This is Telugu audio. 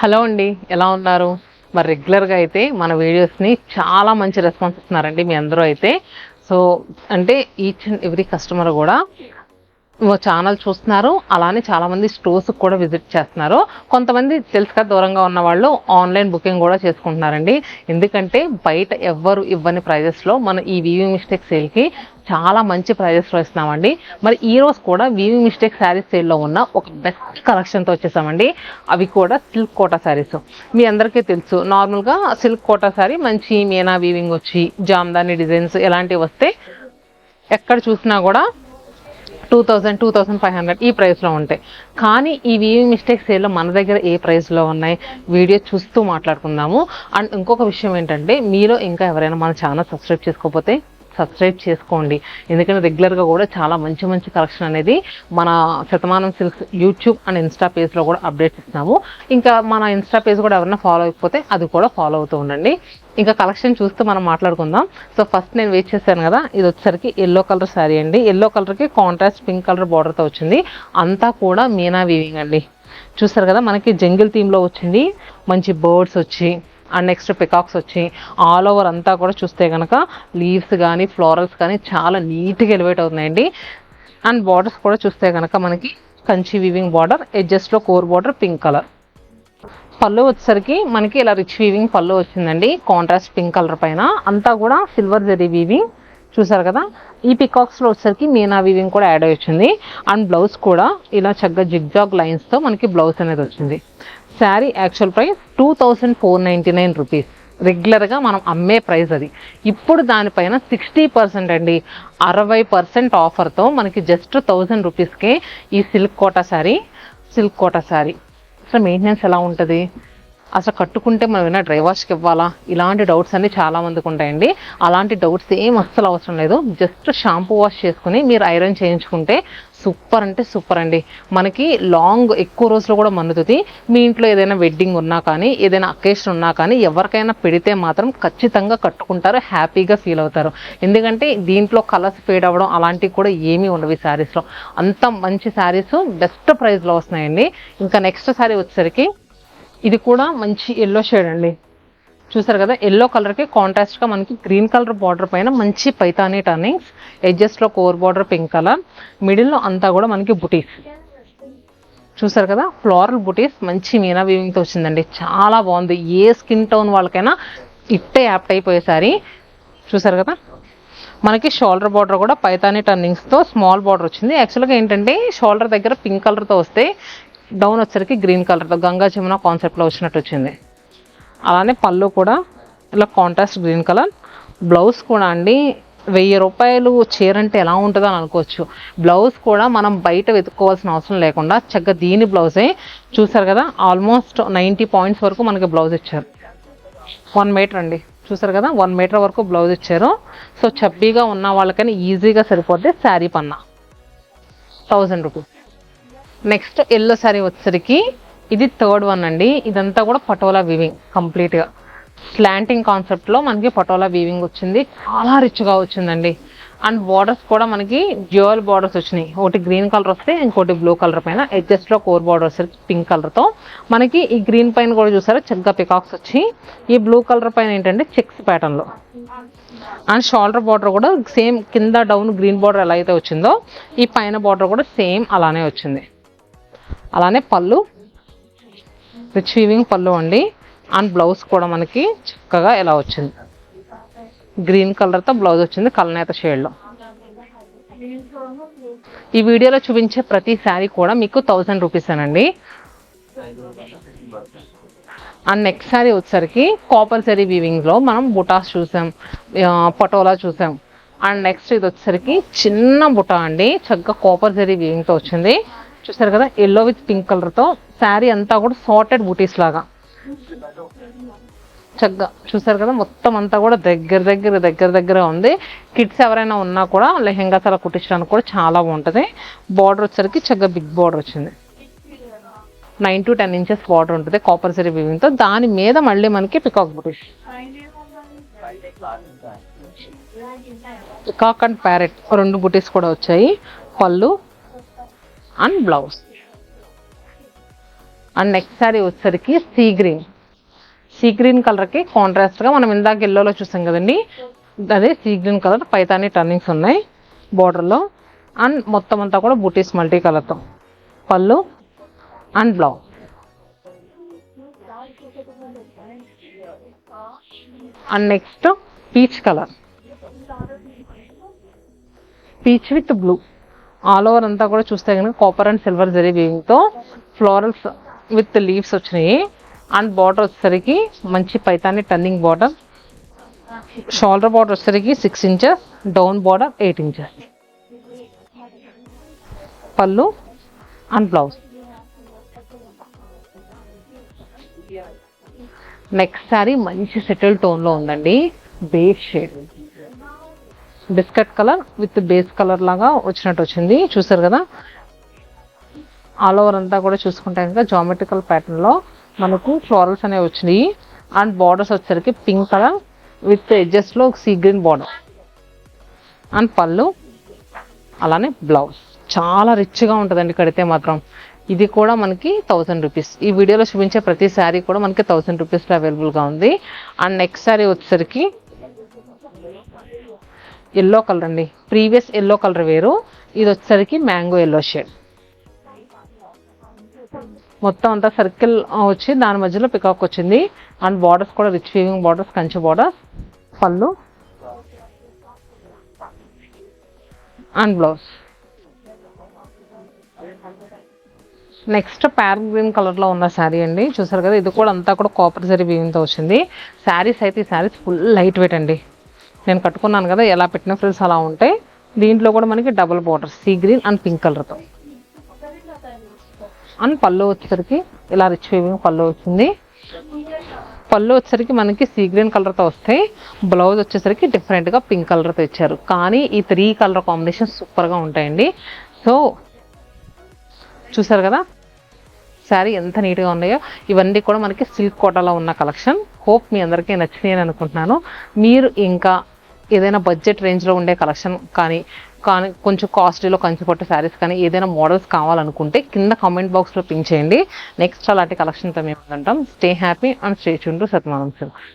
హలో అండి, ఎలా ఉన్నారు? మరి రెగ్యులర్గా అయితే మన వీడియోస్ని చాలా మంచి రెస్పాన్స్ ఇస్తున్నారండి మీ అందరూ అయితే. సో అంటే ఈచ్ అండ్ ఎవ్రీ కస్టమర్ కూడా ఛానల్ చూస్తున్నారు, అలానే చాలామంది స్టోర్స్కి కూడా విజిట్ చేస్తున్నారు. కొంతమంది తెలుసు కదా, దూరంగా ఉన్న వాళ్ళు ఆన్లైన్ బుకింగ్ కూడా చేసుకుంటున్నారండి. ఎందుకంటే బయట ఎవ్వరు ఇవ్వని ప్రైజెస్లో మన ఈ వీవింగ్ మిస్టేక్ సేల్కి చాలా మంచి ప్రైజెస్లో ఇస్తున్నామండి. మరి ఈ రోజు కూడా వీవింగ్ మిస్టేక్ శారీస్ సేల్లో ఉన్న ఒక బెస్ట్ కలెక్షన్తో వచ్చేసామండి. అవి కూడా సిల్క్ కోటా శారీస్. మీ అందరికీ తెలుసు, నార్మల్గా సిల్క్ కోటా శారీ మంచి మీనా వీవింగ్ వచ్చి జామ్దాని డిజైన్స్ ఎలాంటివి వస్తే ఎక్కడ చూసినా కూడా 2000, 2500 ఈ ప్రైస్లో ఉంటాయి. కానీ ఈ వీవింగ్ మిస్టేక్ సేల్లో మన దగ్గర ఏ ప్రైస్లో ఉన్నాయి వీడియో చూస్తూ మాట్లాడుకుందాము. అండ్ ఇంకొక విషయం ఏంటంటే, మీలో ఇంకా ఎవరైనా మన ఛానల్ సబ్స్క్రైబ్ చేసుకోకపోతే సబ్స్క్రైబ్ చేసుకోండి. ఎందుకంటే రెగ్యులర్గా కూడా చాలా మంచి మంచి కలెక్షన్ అనేది మన Shatamanam silks YouTube and Insta పేజ్లో కూడా అప్డేట్స్ ఇస్తున్నాము. ఇంకా మన ఇన్స్టా పేజ్ కూడా ఎవరైనా ఫాలో అయిపోతే అది కూడా ఫాలో అవుతూ ఉండండి. ఇంకా కలెక్షన్ చూస్తూ మనం మాట్లాడుకుందాం. సో ఫస్ట్ నేను వెయిట్ చేశాను కదా, ఇది వచ్చేసరికి ఎల్లో కలర్ శారీ అండి. ఎల్లో కలర్కి కాంట్రాస్ట్ పింక్ కలర్ బార్డర్తో వచ్చింది. అంతా కూడా మీనా వీవింగ్ అండి. చూస్తారు కదా, మనకి జంగిల్ థీమ్లో వచ్చింది. మంచి బర్డ్స్ వచ్చి అండ్ నెక్స్ట్ పికాక్స్ వచ్చి ఆల్ ఓవర్ అంతా కూడా చూస్తే కనుక లీవ్స్ కానీ ఫ్లోరల్స్ కానీ చాలా నీట్గా ఎలివేట్ అవుతున్నాయండి. అండ్ బార్డర్స్ కూడా చూస్తే కనుక మనకి కంచి వీవింగ్ బార్డర్, ఎడ్జెస్ట్లో core border pink colour. Pallu వచ్చేసరికి మనకి ఇలా రిచ్ వీవింగ్ పళ్ళు వచ్చిందండి, కాంట్రాస్ట్ పింక్ కలర్ పైన. అంతా కూడా సిల్వర్ జరీ వీవింగ్ చూసారు కదా. ఈ పికాక్స్లో వచ్చేసరికి మీనా వీవింగ్ కూడా యాడ్ అయ్యి వచ్చింది. అండ్ బ్లౌజ్ కూడా ఇలా చక్కగా జిగ్జాగ్ లైన్స్తో మనకి బ్లౌజ్ అనేది వచ్చింది. Sari actual price 2499 rupees. రెగ్యులర్గా మనం అమ్మే ప్రైస్ అది. ఇప్పుడు దానిపైన 60% అండి, 60% ఆఫర్తో మనకి జస్ట్ 1000 రూపీస్కే ఈ సిల్క్ కోటా శారీ. అసలు మెయింటెనెన్స్ ఎలా ఉంటుంది, అసలు కట్టుకుంటే మనం ఏమైనా డ్రై వాష్కి ఇవ్వాలా, ఇలాంటి డౌట్స్ అన్నీ చాలామందికి ఉంటాయండి. అలాంటి డౌట్స్ ఏం అస్సలు అవసరం లేదు. జస్ట్ షాంపూ వాష్ చేసుకుని మీరు ఐరన్ చేయించుకుంటే సూపర్ అంటే సూపర్ అండి. మనకి లాంగ్ ఎక్కువ రోజులు కూడా మన్నుతుంది. మీ ఇంట్లో ఏదైనా వెడ్డింగ్ ఉన్నా కానీ, ఏదైనా అకేషన్ ఉన్నా కానీ ఎవరికైనా పెడితే మాత్రం ఖచ్చితంగా కట్టుకుంటారు, హ్యాపీగా ఫీల్ అవుతారు. ఎందుకంటే దీంట్లో కలర్స్ ఫేడ్ అవ్వడం అలాంటివి కూడా ఏమీ ఉండవు ఈ శారీస్లో. అంత మంచి శారీస్ బెస్ట్ ప్రైస్లో వస్తున్నాయండి. ఇంకా నెక్స్ట్ శారీ వచ్చేసరికి ఇది కూడా మంచి ఎల్లో షేడ్ అండి. చూసారు కదా, ఎల్లో కలర్కి కాంట్రాస్ట్గా మనకి గ్రీన్ కలర్ బార్డర్ పైన మంచి పైతానీ టర్నింగ్స్, ఎడ్జెస్ట్లో కోర్ బార్డర్ పింక్ కలర్, మిడిల్లో అంతా కూడా మనకి బుటీస్. చూసారు కదా, ఫ్లోరల్ బుటీస్ మంచి మీనా వీవింగ్తో వచ్చిందండి. చాలా బాగుంది. ఏ స్కిన్ టోన్ వాళ్ళకైనా ఇట్టే యాప్ట్ అయిపోయేసారి. చూసారు కదా, మనకి షోల్డర్ బార్డర్ కూడా పైతానీ టర్నింగ్స్తో స్మాల్ బార్డర్ వచ్చింది. యాక్చువల్గా ఏంటంటే షోల్డర్ దగ్గర పింక్ కలర్తో వస్తే డౌన్ వచ్చరికి గ్రీన్ కలర్తో గంగా జమున కాన్సెప్ట్లో వచ్చినట్టు వచ్చింది. అలానే పళ్ళు కూడా ఇలా కాంట్రాస్ట్ గ్రీన్ కలర్. బ్లౌజ్ కూడా అండి, 1000 రూపాయలు చీర అంటే ఎలా ఉంటుందో అని అనుకోవచ్చు. బ్లౌజ్ కూడా మనం బయట వెతుక్కోవాల్సిన అవసరం లేకుండా చక్కగా దీని బ్లౌజే. చూసారు కదా, ఆల్మోస్ట్ 90 పాయింట్స్ వరకు మనకి బ్లౌజ్ ఇచ్చారు. 1 మీటర్ అండి. చూసారు కదా, 1 మీటర్ వరకు బ్లౌజ్ ఇచ్చారు. సో చబ్బీగా ఉన్న వాళ్ళకని ఈజీగా సరిపోద్ది. శారీ పన్నా 1000 రూపీస్. నెక్స్ట్ ఎల్లో శారీ వచ్చేసరికి ఇది థర్డ్ వన్ అండి. ఇదంతా కూడా పటోలా వీవింగ్, కంప్లీట్గా స్లాంటింగ్ కాన్సెప్ట్లో మనకి పటోలా వీవింగ్ వచ్చింది. చాలా రిచ్గా వచ్చిందండి. అండ్ బార్డర్స్ కూడా మనకి డ్యూయల్ బార్డర్స్ వచ్చినాయి. ఒకటి గ్రీన్ కలర్ వస్తే ఇంకోటి బ్లూ కలర్ పైన, ఎడ్జెస్ట్లో కోర్ బార్డర్ వచ్చేసరికి పింక్ కలర్తో మనకి ఈ గ్రీన్ పైన కూడా చూసారా చక్కగా పికాక్స్ వచ్చి, ఈ బ్లూ కలర్ పైన ఏంటంటే చెక్స్ ప్యాటర్న్లో. అండ్ షోల్డర్ బార్డర్ కూడా సేమ్ కింద డౌన్ గ్రీన్ బార్డర్ ఎలా అయితే వచ్చిందో ఈ పైన బార్డర్ కూడా సేమ్ అలానే వచ్చింది. అలానే పళ్ళు రిచ్ వీవింగ్ పళ్ళు అండి. అండ్ బ్లౌజ్ కూడా మనకి చక్కగా ఎలా వచ్చింది, గ్రీన్ కలర్తో బ్లౌజ్ వచ్చింది కలనేత షేడ్లో. ఈ వీడియోలో చూపించే ప్రతి శారీ కూడా మీకు 1000 రూపీస్ అనండి. అండ్ నెక్స్ట్ శారీ వచ్చేసరికి కాపర్ జరీ వీవింగ్లో మనం బుటాస్ చూసాం, పటోలా చూసాం. అండ్ నెక్స్ట్ ఇది వచ్చేసరికి చిన్న బుటా అండి, చక్కగా కాపర్ జరీ వీవింగ్తో వచ్చింది. చూసారు కదా, ఎల్లో విత్ పింక్ కలర్తో శారీ అంతా కూడా సార్టెడ్ బూటీస్ లాగా చక్కగా. చూసారు కదా, మొత్తం అంతా కూడా దగ్గర ఉంది. కిడ్స్ ఎవరైనా ఉన్నా కూడా లెహెంగాస్ అలా కుట్టించడానికి కూడా చాలా బాగుంటుంది. బార్డర్ వచ్చేసరికి చక్కగా బిగ్ బార్డర్ వచ్చింది. 9 to 10 ఇంచెస్ బార్డర్ ఉంటుంది కాపర్ జరీ వీవింగ్తో. దాని మీద మళ్ళీ మనకి పికాక్ బూటీస్, పికాక్ అండ్ ప్యారెట్ 2 బూటీస్ కూడా వచ్చాయి. పళ్ళు and blouse. And next sari వచ్చేసరికి సీ గ్రీన్ కలర్కి కాంట్రాస్ట్గా మనం ఇందాక ఎల్లోలో చూసాం కదండి, అదే sea green colour Paithani turnings ఉన్నాయి బోర్డర్లో. అండ్ మొత్తం అంతా కూడా బూటీస్ మల్టీ కలర్తో pallu and blouse. And next peach colour, peach with blue all over అంతా కూడా చూస్తే కనుక కాపర్ అండ్ సిల్వర్ జరీ వీవింగ్తో ఫ్లోరల్స్ విత్ లీవ్స్ వచ్చినాయి. అండ్ బార్డర్ వచ్చేసరికి మంచి Paithani turning border, shoulder border వచ్చేసరికి 6 inches, down border 8 inches, pallu and blouse. Next sari మంచి సెటిల్ టోన్లో ఉందండి, base shade biscuit colour with base colour లాగా వచ్చినట్టు వచ్చింది. చూసారు కదా, ఆల్ ఓవర్ అంతా కూడా చూసుకుంటే కనుక జామెట్రికల్ ప్యాటర్న్లో మనకు ఫ్లోరల్స్ అనేవి వచ్చినాయి. అండ్ బార్డర్స్ వచ్చేసరికి పింక్ కలర్ విత్ ఎడ్జెస్లో sea green border and pallu అలానే బ్లౌజ్. చాలా రిచ్గా ఉంటుందండి కడితే మాత్రం. ఇది కూడా మనకి 1000 రూపీస్. ఈ వీడియోలో చూపించే ప్రతి శారీ కూడా మనకి 1000 రూపీస్లో అవైలబుల్గా ఉంది. అండ్ నెక్స్ట్ శారీ వచ్చేసరికి ఎల్లో కలర్ అండి, ప్రీవియస్ ఎల్లో కలర్ వేరు, ఇది వచ్చేసరికి మ్యాంగో ఎల్లో షేడ్. మొత్తం అంతా సర్కిల్ వచ్చి దాని మధ్యలో పికాక్ వచ్చింది. అండ్ బార్డర్స్ కూడా rich weaving borders, Kanchi borders, pallu and blouse. Next parrot green కలర్లో ఉన్న శారీ అండి, చూసారు కదా, ఇది కూడా అంతా కూడా కాపర్ జరీ వీవింగ్తో వచ్చింది. శారీస్ అయితే ఈ శారీస్ ఫుల్ లైట్ వెయిట్ అండి. నేను కట్టుకున్నాను కదా, ఎలా పెట్టిన ఫ్రిల్స్ అలా ఉంటాయి. దీంట్లో కూడా మనకి double border sea green and pink కలర్తో. అండ్ పళ్ళు వచ్చేసరికి ఇలా రిచ్ వీవింగ్ పళ్ళు వచ్చింది. పళ్ళు వచ్చేసరికి మనకి సీ గ్రీన్ కలర్తో వస్తాయి. బ్లౌజ్ వచ్చేసరికి డిఫరెంట్గా పింక్ కలర్తో ఇచ్చారు. కానీ ఈ 3 కలర్ కాంబినేషన్ సూపర్గా ఉంటాయండి. సో చూసారు కదా శారీ ఎంత నీట్గా ఉన్నాయో. ఇవన్నీ కూడా మనకి సిల్క్ కోటాలో ఉన్న కలెక్షన్. హోప్ మీ అందరికీ నచ్చినాయి అని అనుకుంటున్నాను. మీరు ఇంకా ఏదైనా బడ్జెట్ రేంజ్లో ఉండే కలెక్షన్ కానీ కొంచెం కాస్ట్లీలో కంచిపట్టు శారీస్ కానీ ఏదైనా మోడల్స్ కావాలనుకుంటే కింద కామెంట్ బాక్స్లో పింక్ చేయండి. నెక్స్ట్ అలాంటి కలెక్షన్తో మేము ఉంటాం. Stay happy and stay tune to Satyamanam silks.